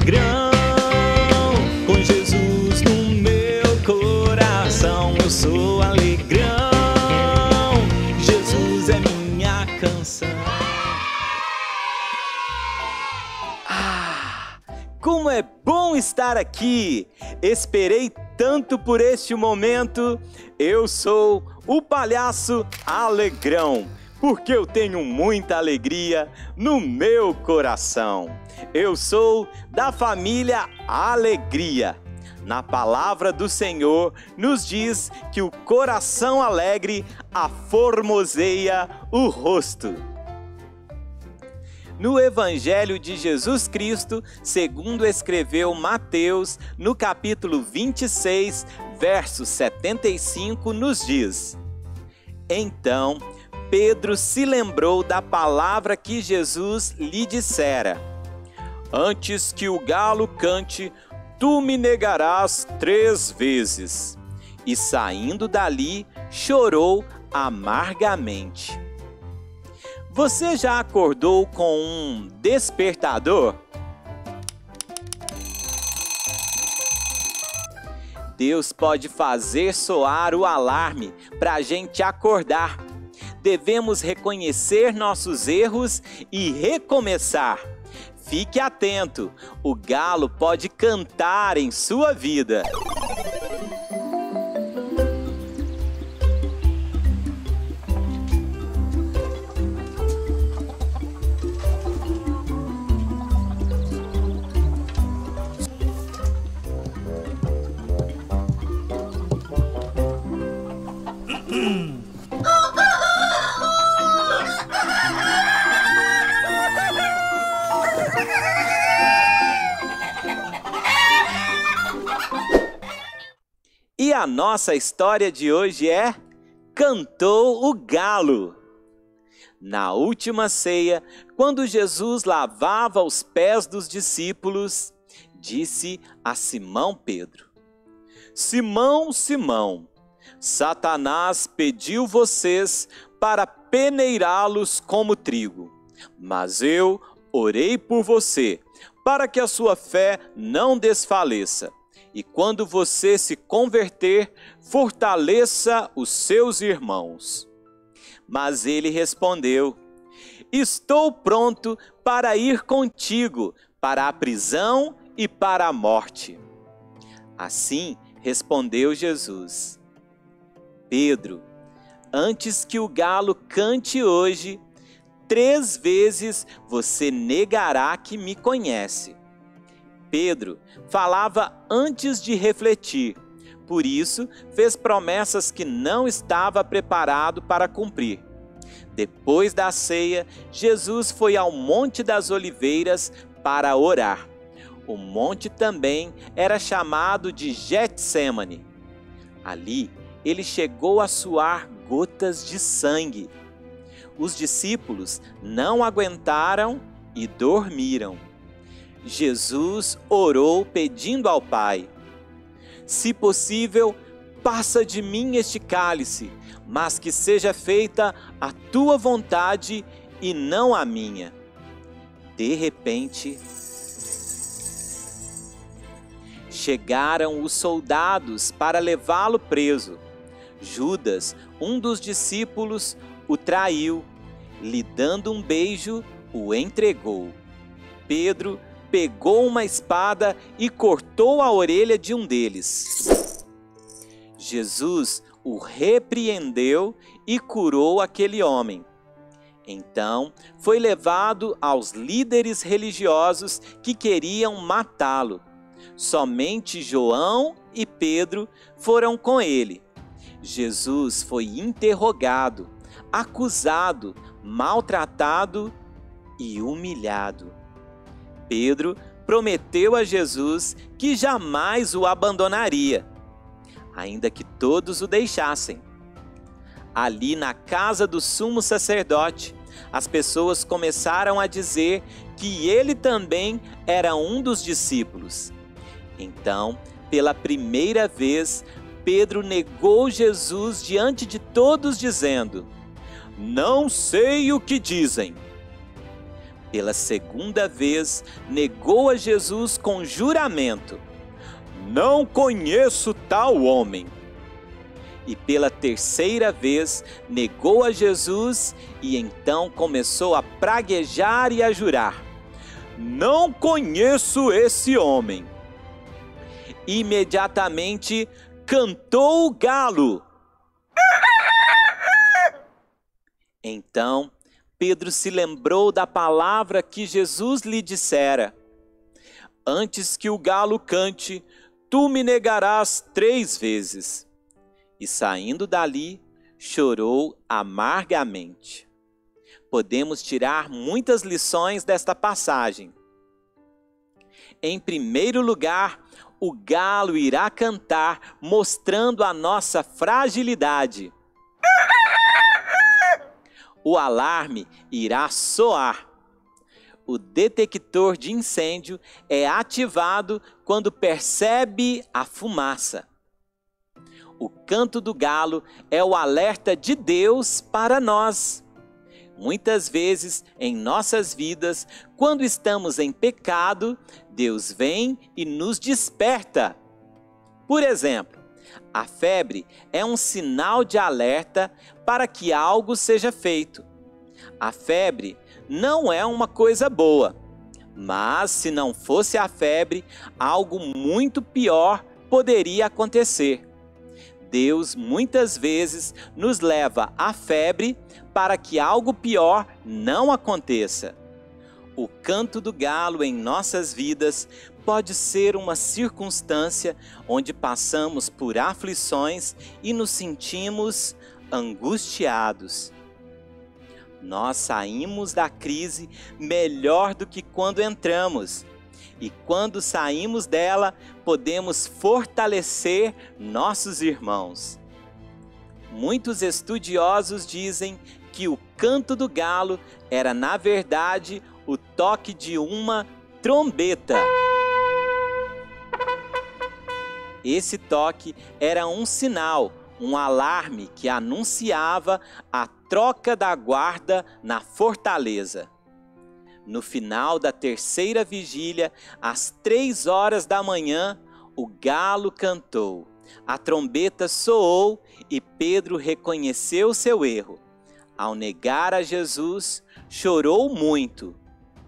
alegrão. Com Jesus no meu coração, eu sou alegrão. Jesus é minha canção. Como é bom estar aqui! Esperei tanto por este momento. Eu sou o Palhaço Alegrão, porque eu tenho muita alegria no meu coração. Eu sou da família Alegria. Na palavra do Senhor nos diz que o coração alegre aformoseia o rosto. No Evangelho de Jesus Cristo, segundo escreveu Mateus, no capítulo 26, verso 75, nos diz: Então, Pedro se lembrou da palavra que Jesus lhe dissera: Antes que o galo cante, tu me negarás 3 vezes. E saindo dali, chorou amargamente. Você já acordou com um despertador? Deus pode fazer soar o alarme para a gente acordar. Devemos reconhecer nossos erros e recomeçar. Fique atento, o galo pode cantar em sua vida. E a nossa história de hoje é Cantou o Galo. Na última ceia, quando Jesus lavava os pés dos discípulos, disse a Simão Pedro: Simão, Simão, Satanás pediu vocês para peneirá-los como trigo, mas eu orei por você, para que a sua fé não desfaleça. E quando você se converter, fortaleça os seus irmãos. Mas ele respondeu: Estou pronto para ir contigo para a prisão e para a morte. Assim respondeu Jesus: Pedro, antes que o galo cante hoje, 3 vezes você negará que me conhece. Pedro falava antes de refletir, por isso fez promessas que não estava preparado para cumprir. Depois da ceia, Jesus foi ao Monte das Oliveiras para orar. O monte também era chamado de Getsêmani. Ali, ele chegou a suar gotas de sangue. Os discípulos não aguentaram e dormiram. Jesus orou pedindo ao Pai: Se possível, passa de mim este cálice, mas que seja feita a tua vontade e não a minha. De repente, chegaram os soldados para levá-lo preso. Judas, um dos discípulos, o traiu, lhe dando um beijo, o entregou. Pedro pegou uma espada e cortou a orelha de um deles. Jesus o repreendeu e curou aquele homem. Então foi levado aos líderes religiosos que queriam matá-lo. Somente João e Pedro foram com ele. Jesus foi interrogado, acusado, maltratado e humilhado. Pedro prometeu a Jesus que jamais o abandonaria, ainda que todos o deixassem. Ali na casa do sumo sacerdote, as pessoas começaram a dizer que ele também era um dos discípulos. Então, pela primeira vez, Pedro negou Jesus diante de todos, dizendo: Não sei o que dizem. Pela segunda vez, negou a Jesus com juramento: não conheço tal homem. E pela terceira vez, negou a Jesus e então começou a praguejar e a jurar: não conheço esse homem. Imediatamente cantou o galo. Então Pedro se lembrou da palavra que Jesus lhe dissera: antes que o galo cante, tu me negarás 3 vezes. E saindo dali, chorou amargamente. Podemos tirar muitas lições desta passagem. Em primeiro lugar, o galo irá cantar, mostrando a nossa fragilidade. O alarme irá soar. O detector de incêndio é ativado quando percebe a fumaça. O canto do galo é o alerta de Deus para nós. Muitas vezes em nossas vidas, quando estamos em pecado, Deus vem e nos desperta. Por exemplo, a febre é um sinal de alerta para que algo seja feito. A febre não é uma coisa boa, mas se não fosse a febre, algo muito pior poderia acontecer. Deus muitas vezes nos leva à febre para que algo pior não aconteça. O canto do galo em nossas vidas pode ser uma circunstância onde passamos por aflições e nos sentimos angustiados. Nós saímos da crise melhor do que quando entramos. E quando saímos dela, podemos fortalecer nossos irmãos. Muitos estudiosos dizem que o canto do galo era, na verdade, o toque de uma trombeta. Esse toque era um sinal, um alarme que anunciava a troca da guarda na fortaleza. No final da terceira vigília, às 3 horas da manhã, o galo cantou, a trombeta soou e Pedro reconheceu seu erro. Ao negar a Jesus, chorou muito,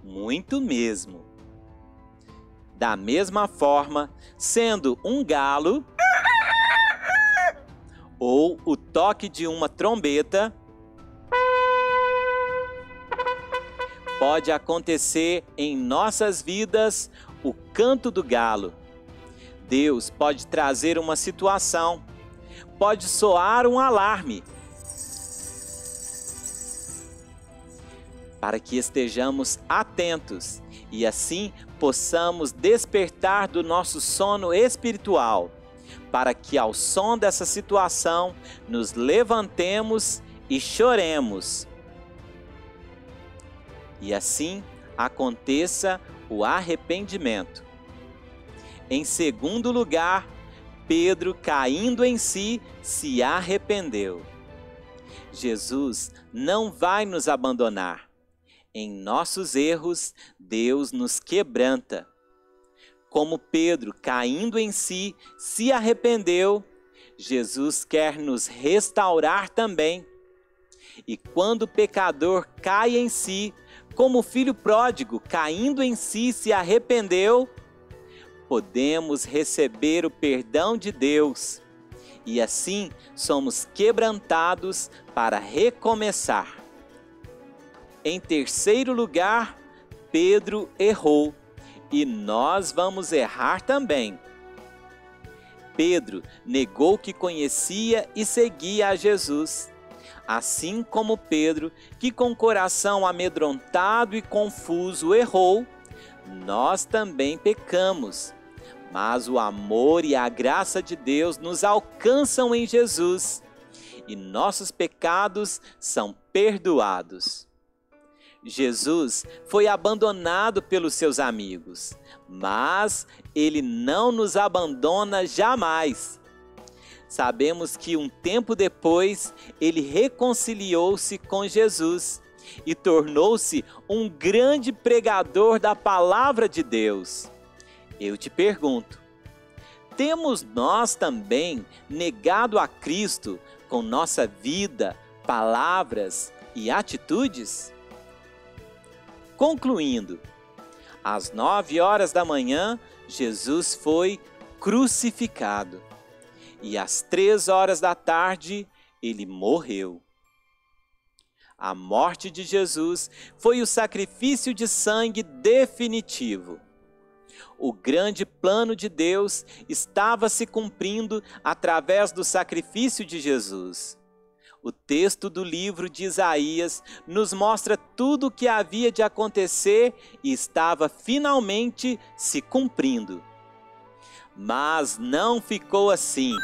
muito mesmo. Da mesma forma, sendo um galo ou o toque de uma trombeta, pode acontecer em nossas vidas o canto do galo. Deus pode trazer uma situação, pode soar um alarme, para que estejamos atentos e assim possamos despertar do nosso sono espiritual, para que ao som dessa situação nos levantemos e choremos. E assim aconteça o arrependimento. Em segundo lugar, Pedro, caindo em si, se arrependeu. Jesus não vai nos abandonar. Em nossos erros, Deus nos quebranta. Como Pedro, caindo em si, se arrependeu, Jesus quer nos restaurar também. E quando o pecador cai em si, como o filho pródigo, caindo em si, se arrependeu, podemos receber o perdão de Deus. E assim somos quebrantados para recomeçar. Em terceiro lugar, Pedro errou. E nós vamos errar também. Pedro negou que conhecia e seguia a Jesus. Assim como Pedro, que com o coração amedrontado e confuso errou, nós também pecamos. Mas o amor e a graça de Deus nos alcançam em Jesus, e nossos pecados são perdoados. Jesus foi abandonado pelos seus amigos, mas Ele não nos abandona jamais. Sabemos que um tempo depois, Ele reconciliou-se com Jesus e tornou-se um grande pregador da palavra de Deus. Eu te pergunto, temos nós também negado a Cristo com nossa vida, palavras e atitudes? Concluindo, às 9 horas da manhã, Jesus foi crucificado. E às 3 horas da tarde, ele morreu. A morte de Jesus foi o sacrifício de sangue definitivo. O grande plano de Deus estava se cumprindo através do sacrifício de Jesus. O texto do livro de Isaías nos mostra tudo o que havia de acontecer e estava finalmente se cumprindo. Mas não ficou assim.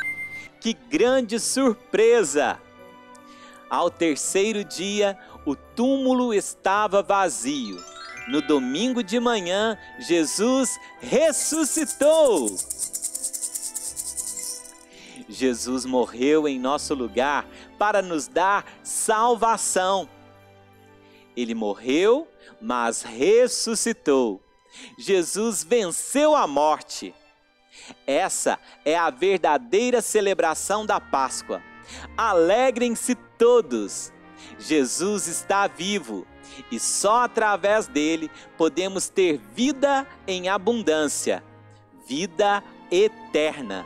Que grande surpresa! Ao terceiro dia, o túmulo estava vazio. No domingo de manhã, Jesus ressuscitou! Jesus morreu em nosso lugar para nos dar salvação. Ele morreu, mas ressuscitou. Jesus venceu a morte. Essa é a verdadeira celebração da Páscoa. Alegrem-se todos! Jesus está vivo e só através dele podemos ter vida em abundância, vida eterna.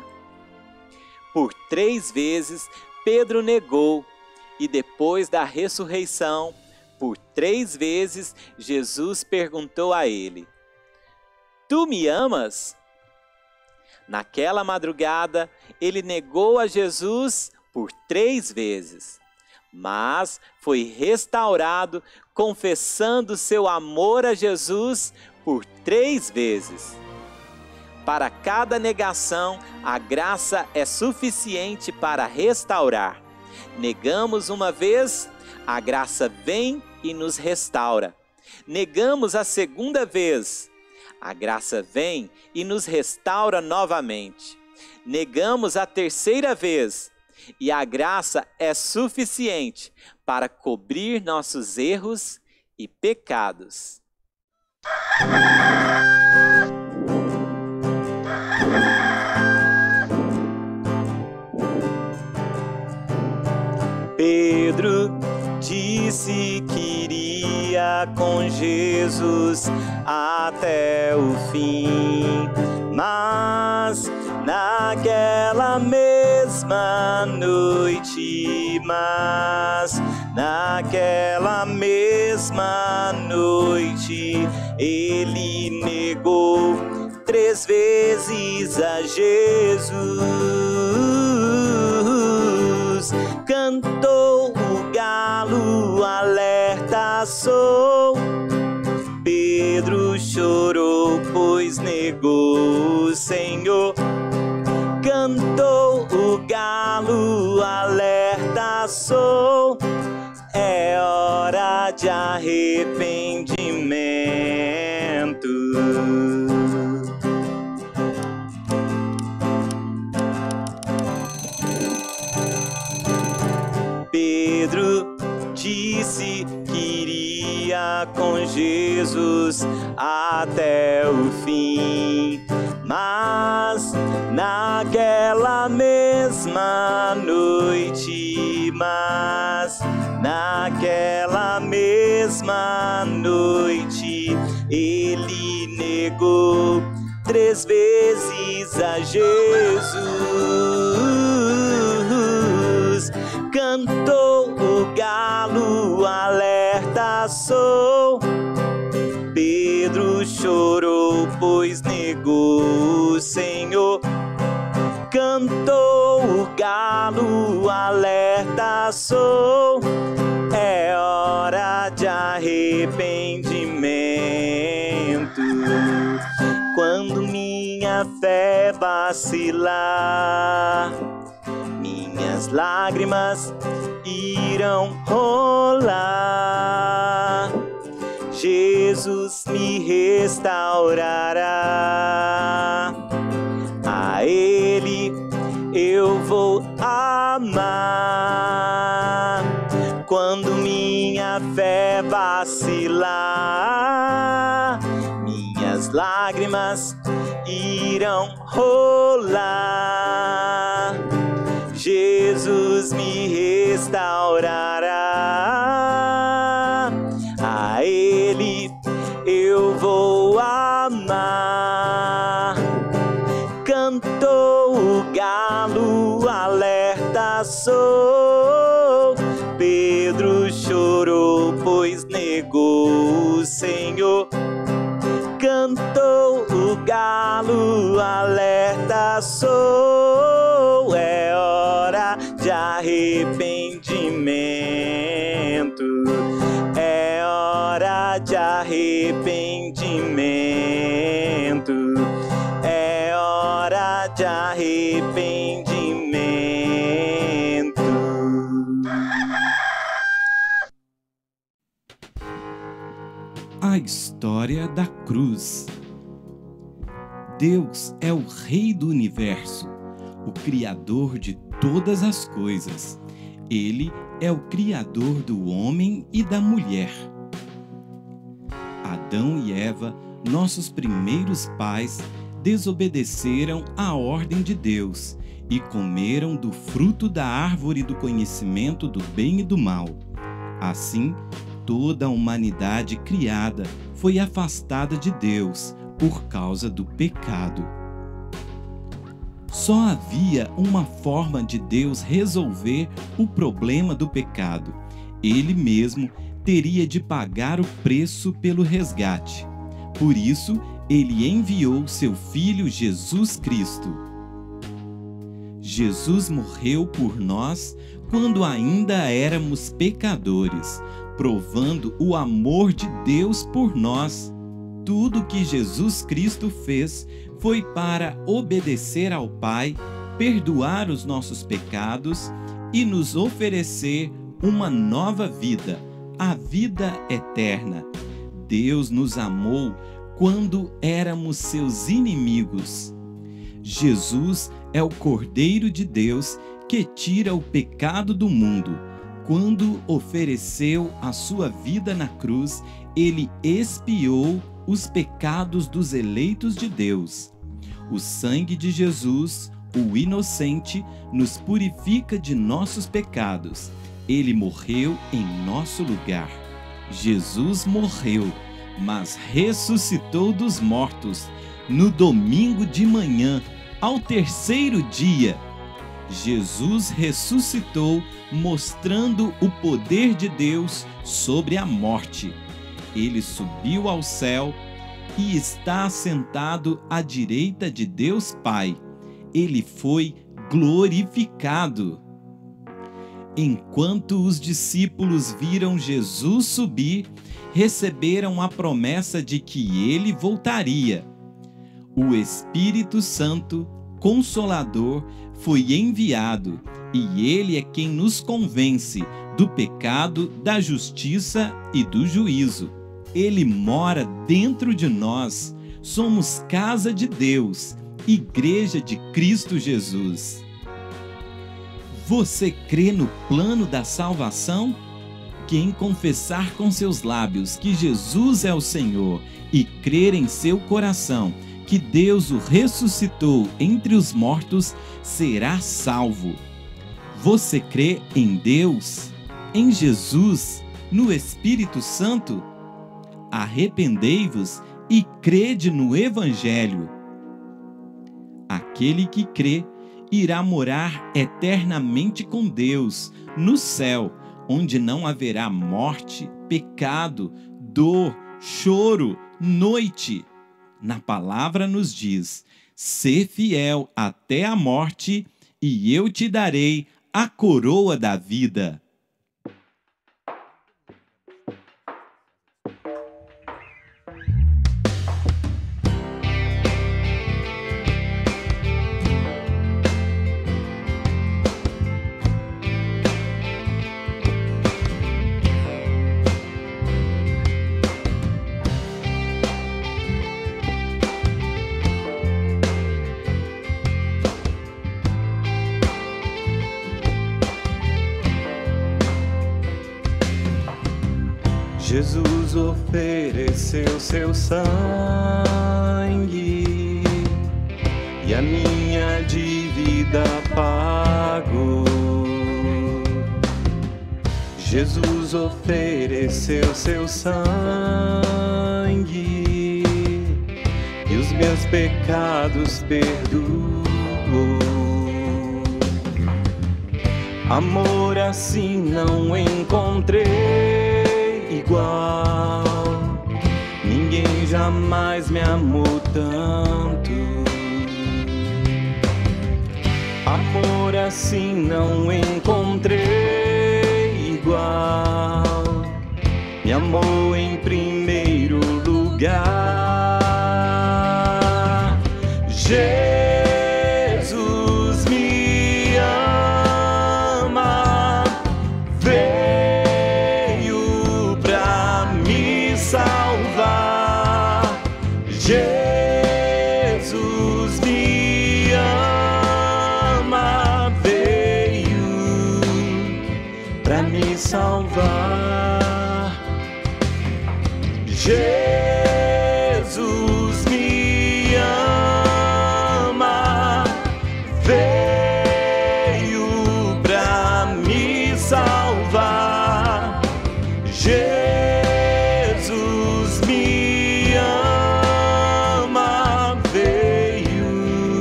Por 3 vezes Pedro negou e depois da ressurreição, por 3 vezes Jesus perguntou a ele: Tu me amas? Naquela madrugada, ele negou a Jesus por 3 vezes, mas foi restaurado confessando seu amor a Jesus por 3 vezes. Para cada negação, a graça é suficiente para restaurar. Negamos uma vez, a graça vem e nos restaura. Negamos a segunda vez, a graça vem e nos restaura novamente. Negamos a terceira vez, e a graça é suficiente para cobrir nossos erros e pecados. Pedro disse que iria com Jesus até o fim, mas naquela mesma noite, ele negou 3 vezes a Jesus. Cantou o galo, alerta sou. Pedro chorou, pois negou o Senhor. Cantou o galo, alerta sou. É hora de arrependimento. Pedro disse que iria com Jesus até o fim, mas naquela mesma noite, ele negou 3 vezes a Jesus. Cantou o galo, alerta sou. Pedro chorou, pois negou o Senhor. Cantou o galo, alerta sou. É hora de arrependimento. Quando minha fé vacilar, minhas lágrimas irão rolar. Jesus me restaurará. A Ele eu vou amar. Quando minha minha fé vacilar, minhas lágrimas irão rolar. Jesus me restaurará, a Ele eu vou amar. Cantou o galo, alerta sou. Pedro chorou, pois negou o Senhor. Cantou o galo, alerta sou. É hora de arrependimento. É hora de arrependimento. É hora de arrependimento. A história da cruz. Deus é o Rei do Universo, o Criador de todas as coisas. Ele é o Criador do homem e da mulher. Adão e Eva, nossos primeiros pais, desobedeceram à ordem de Deus e comeram do fruto da árvore do conhecimento do bem e do mal. Assim, toda a humanidade criada foi afastada de Deus por causa do pecado. Só havia uma forma de Deus resolver o problema do pecado. Ele mesmo teria de pagar o preço pelo resgate. Por isso, ele enviou seu Filho Jesus Cristo. Jesus morreu por nós quando ainda éramos pecadores, provando o amor de Deus por nós. Tudo que Jesus Cristo fez foi para obedecer ao Pai, perdoar os nossos pecados e nos oferecer uma nova vida, a vida eterna. Deus nos amou quando éramos seus inimigos. Jesus é o Cordeiro de Deus que tira o pecado do mundo. Quando ofereceu a sua vida na cruz, ele expiou os pecados dos eleitos de Deus. O sangue de Jesus, o inocente, nos purifica de nossos pecados. Ele morreu em nosso lugar. Jesus morreu, mas ressuscitou dos mortos no domingo de manhã, ao terceiro dia. Jesus ressuscitou, mostrando o poder de Deus sobre a morte. Ele subiu ao céu e está assentado à direita de Deus Pai. Ele foi glorificado. Enquanto os discípulos viram Jesus subir, receberam a promessa de que ele voltaria. O Espírito Santo, Consolador, foi enviado, e ele é quem nos convence do pecado, da justiça e do juízo. Ele mora dentro de nós. Somos casa de Deus, igreja de Cristo Jesus. Você crê no plano da salvação? Quem confessar com seus lábios que Jesus é o Senhor e crer em seu coração que Deus o ressuscitou entre os mortos, será salvo. Você crê em Deus, em Jesus, no Espírito Santo? Arrependei-vos e crede no Evangelho. Aquele que crê irá morar eternamente com Deus no céu, onde não haverá morte, pecado, dor, choro, noite. Na palavra nos diz: sê fiel até a morte, e eu te darei a coroa da vida. Jesus ofereceu seu sangue e a minha dívida pagou. Jesus ofereceu seu sangue e os meus pecados perdoou. Amor assim não encontrei igual, ninguém jamais me amou tanto. Amor assim não encontrei igual, me amou em primeiro lugar. Jesus me ama, veio pra me salvar. Jesus me ama, veio pra me salvar. Jesus me ama, veio pra me salvar. Jesus me ama, veio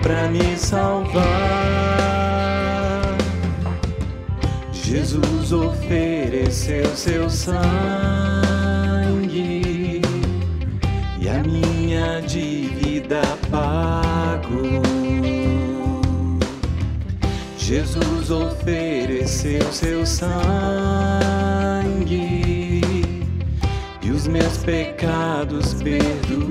pra me salvar. Jesus ofereceu seu sangue e a minha dívida pagou. Jesus ofereceu seu sangue e os meus pecados perdoou.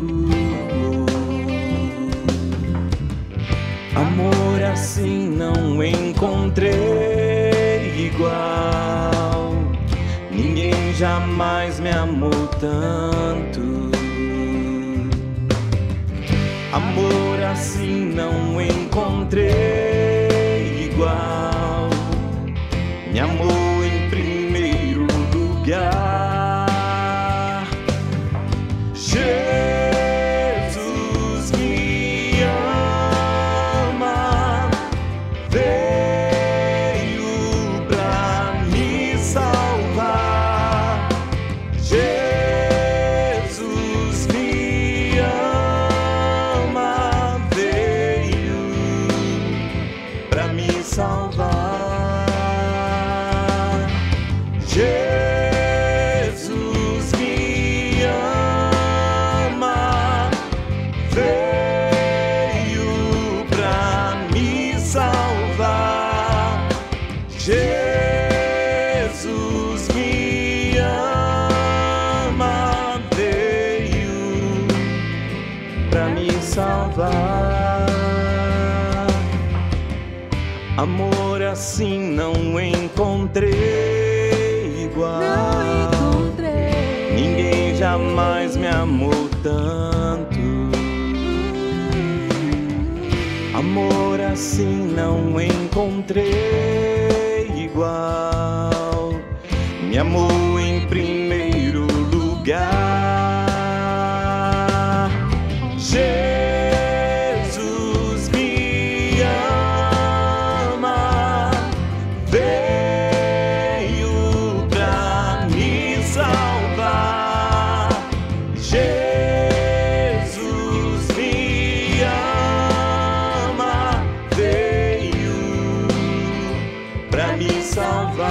Amor assim não encontrei igual, ninguém jamais me amou tanto. Amor assim não encontrei igual, me amou em primeiro lugar. Jesus me ama, veio pra me salvar. Jesus me ama, veio pra me salvar. Jesus me ama, veio pra me salvar. Jesus me ama, veio pra me salvar. Amor assim não encontrei igual, ninguém jamais me amou tanto. Amor assim não encontrei igual, me amou em primeiro lugar. Jesus me ama, veio pra me salvar. Jesus me ama, veio pra me salvar.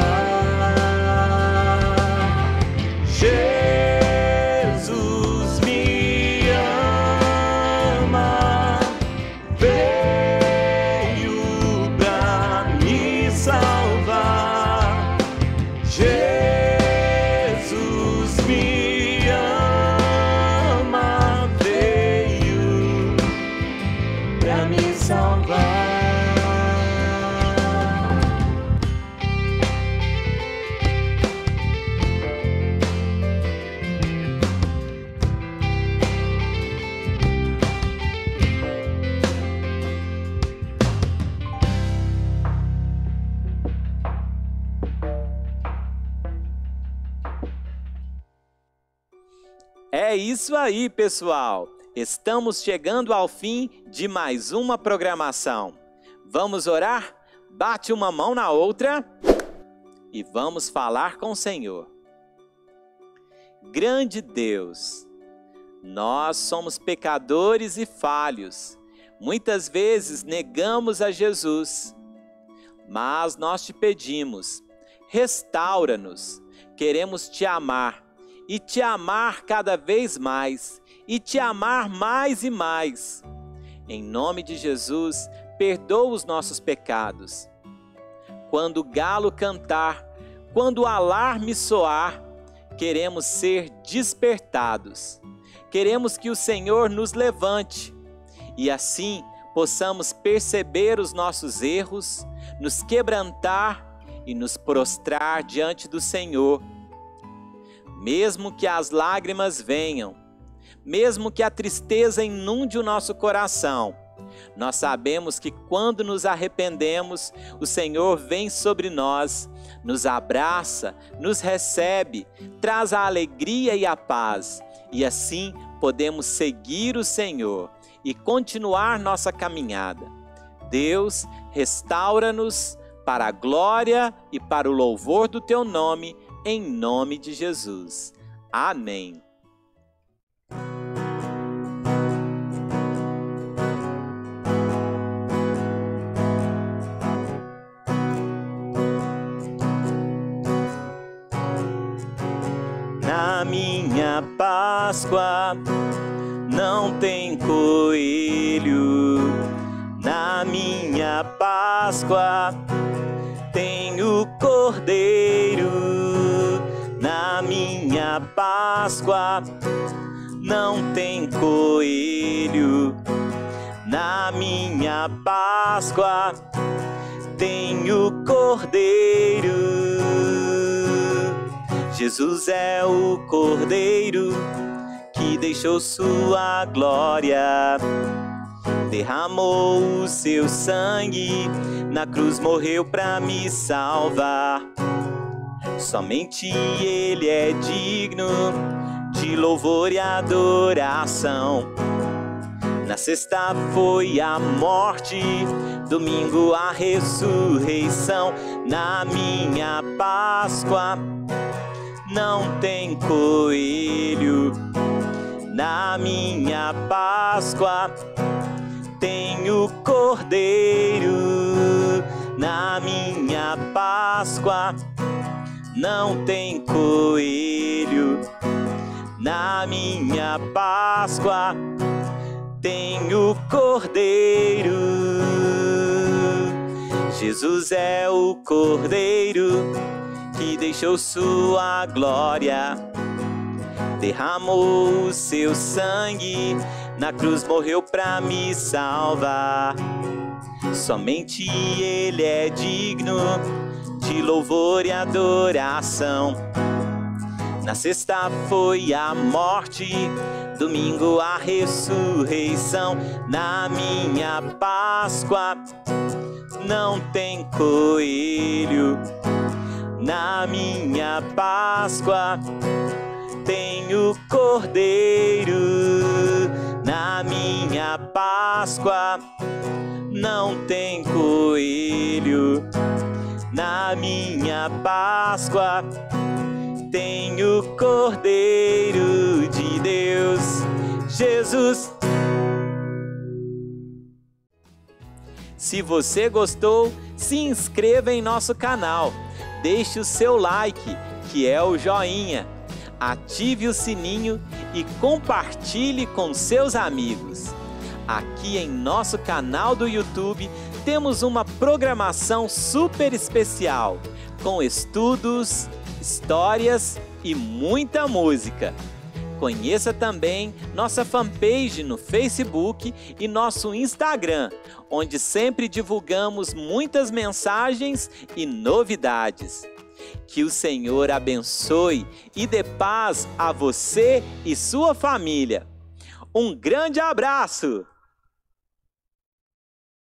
É isso aí, pessoal! Estamos chegando ao fim de mais uma programação. Vamos orar? Bate uma mão na outra e vamos falar com o Senhor. Grande Deus, nós somos pecadores e falhos. Muitas vezes negamos a Jesus, mas nós te pedimos, restaura-nos. Queremos te amar e te amar cada vez mais e te amar mais e mais. Em nome de Jesus, perdoa os nossos pecados. Quando o galo cantar, quando o alarme soar, queremos ser despertados. Queremos que o Senhor nos levante e assim possamos perceber os nossos erros, nos quebrantar e nos prostrar diante do Senhor. Mesmo que as lágrimas venham, mesmo que a tristeza inunde o nosso coração, nós sabemos que quando nos arrependemos, o Senhor vem sobre nós, nos abraça, nos recebe, traz a alegria e a paz, e assim podemos seguir o Senhor e continuar nossa caminhada. Deus, restaura-nos para a glória e para o louvor do Teu nome, em nome de Jesus. Amém. Na minha Páscoa não tem coelho, na minha Páscoa tem o Cordeiro, na minha Páscoa não tem coelho, na minha Páscoa tem o Cordeiro. Jesus é o Cordeiro que deixou sua glória, derramou o seu sangue, na cruz morreu para me salvar. Somente Ele é digno de louvor e adoração. Na sexta foi a morte, domingo a ressurreição. Na minha Páscoa não tem coelho, na minha Páscoa tem o Cordeiro, na minha Páscoa não tem coelho, na minha Páscoa tem o Cordeiro. Jesus é o Cordeiro que deixou sua glória, derramou o seu sangue, na cruz morreu para me salvar. Somente Ele é digno de louvor e adoração. Na sexta foi a morte, domingo a ressurreição. Na minha Páscoa não tem coelho, na minha Páscoa tem o Cordeiro, na minha Páscoa não tem coelho, na minha Páscoa tem o Cordeiro de Deus, Jesus. Se você gostou, se inscreva em nosso canal. Deixe o seu like, que é o joinha. Ative o sininho e compartilhe com seus amigos. Aqui em nosso canal do YouTube temos uma programação super especial, com estudos, histórias e muita música. Conheça também nossa fanpage no Facebook e nosso Instagram, onde sempre divulgamos muitas mensagens e novidades. Que o Senhor abençoe e dê paz a você e sua família. Um grande abraço!